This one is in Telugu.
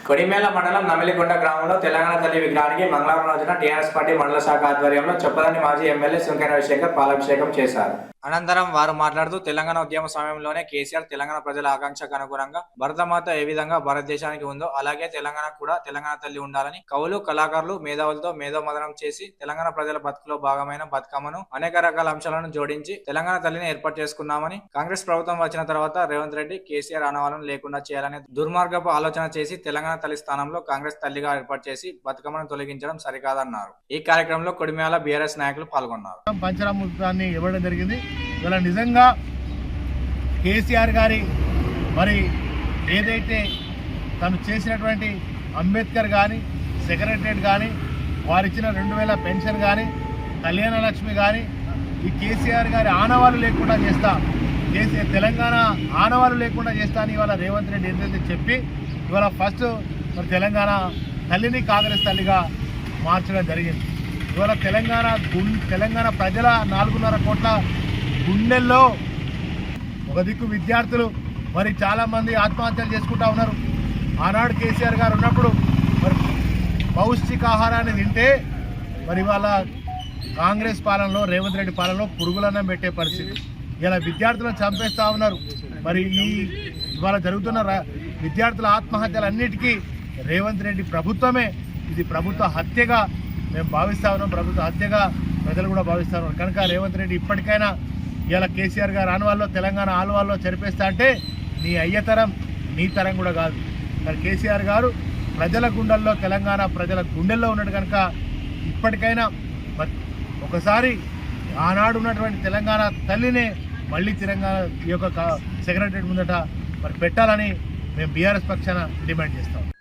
కొడిమేల మండలం నమిలికొండ గ్రామంలో తెలంగాణ తల్లి విగ్రహానికి మంగళవారం రోజున టీఆర్ఎస్ పార్టీ మండల శాఖ ఆధ్వర్యంలో చొప్పదండి మాజీ ఎమ్మెల్యే సుంకె రవిశంకర్ పాలాభిషేకం చేశారు. అనంతరం వారు మాట్లాడుతూ తెలంగాణ ఉద్యమ సమయంలోనే కేసీఆర్ తెలంగాణ ప్రజల ఆకాంక్షకు అనుగుణంగా భరతమాత ఏ విధంగా భారతదేశానికి ఉందో అలాగే తెలంగాణ కూడా తెలంగాణ తల్లి ఉండాలని కవులు, కళాకారులు, మేధావులతో మేధోమదనం చేసి తెలంగాణ ప్రజల బతుకులో భాగమైన బతుకమ్మను అనేక రకాల అంశాలను జోడించి తెలంగాణ తల్లిని ఏర్పాటు చేసుకున్నామని, కాంగ్రెస్ ప్రభుత్వం వచ్చిన తర్వాత రేవంత్ రెడ్డి కేసీఆర్ ఆనవాలను లేకుండా చేయాలనే దుర్మార్గపు ఆలోచన చేసి తెలంగాణ తల్లి స్థానంలో కాంగ్రెస్ తల్లిగా ఏర్పాటు చేసి బతుకమ్మను తొలగించడం సరికాదన్నారు. ఈ కార్యక్రమంలో కొడిమేల బీఆర్ఎస్ నాయకులు పాల్గొన్నారు. పంచరామృతాన్ని ఇవ్వడం జరిగింది. ఇలా నిజంగా కేసీఆర్ గారి మరి ఏదైతే తను చేసినటువంటి అంబేద్కర్ కానీ, సెక్రటరియట్ కానీ, వారు ఇచ్చిన 2000 పెన్షన్ కానీ, కళ్యాణ లక్ష్మి కానీ, ఈ కేసీఆర్ గారి ఆనవాళ్ళు లేకుండా చేస్తా, తెలంగాణ ఆనవాళ్ళు లేకుండా చేస్తా అని ఇవాళ రేవంత్ రెడ్డి ఏంటంటే చెప్పి ఇవాళ ఫస్ట్ మరి తెలంగాణ తల్లిని కాంగ్రెస్ తల్లిగా మార్చడం జరిగింది. ఇవాళ తెలంగాణ ప్రజల 4.5 కోట్ల గుండెల్లో ఒక దిక్కు విద్యార్థులు మరి చాలామంది ఆత్మహత్యలు చేసుకుంటా ఉన్నారు. ఆనాడు కేసీఆర్ గారు ఉన్నప్పుడు మరి పౌష్టికాహారాన్ని తింటే మరి ఇవాళ కాంగ్రెస్ పాలనలో, రేవంత్ రెడ్డి పాలనలో పురుగులన్నం పెట్టే పరిస్థితి. ఇలా విద్యార్థులను చంపేస్తూ ఉన్నారు. మరి ఇవాళ జరుగుతున్న విద్యార్థుల ఆత్మహత్యలన్నిటికీ రేవంత్ రెడ్డి ప్రభుత్వమే ఇది ప్రభుత్వ హత్యగా మేము భావిస్తూ ఉన్నాం. ప్రభుత్వ హత్యగా ప్రజలు కూడా భావిస్తూ ఉన్నారు. కనుక రేవంత్ రెడ్డి ఇప్పటికైనా ఇలా కేసీఆర్ గారు ఆనవాళ్ళలో తెలంగాణ ఆనవాళ్ళలో చనిపేస్తా అంటే నీ అయ్యతరం నీ తరం కూడా కాదు. మరి కేసీఆర్ గారు ప్రజల గుండెల్లో, తెలంగాణ ప్రజల గుండెల్లో ఉన్నాడు. కనుక ఇప్పటికైనా ఒకసారి ఆనాడు ఉన్నటువంటి తెలంగాణ తల్లినే మళ్ళీ తెలంగాణ ఈ యొక్క సెక్రటరీ ముందట మరి పెట్టాలని మేము బీఆర్ఎస్ పక్షాన డిమాండ్ చేస్తాం.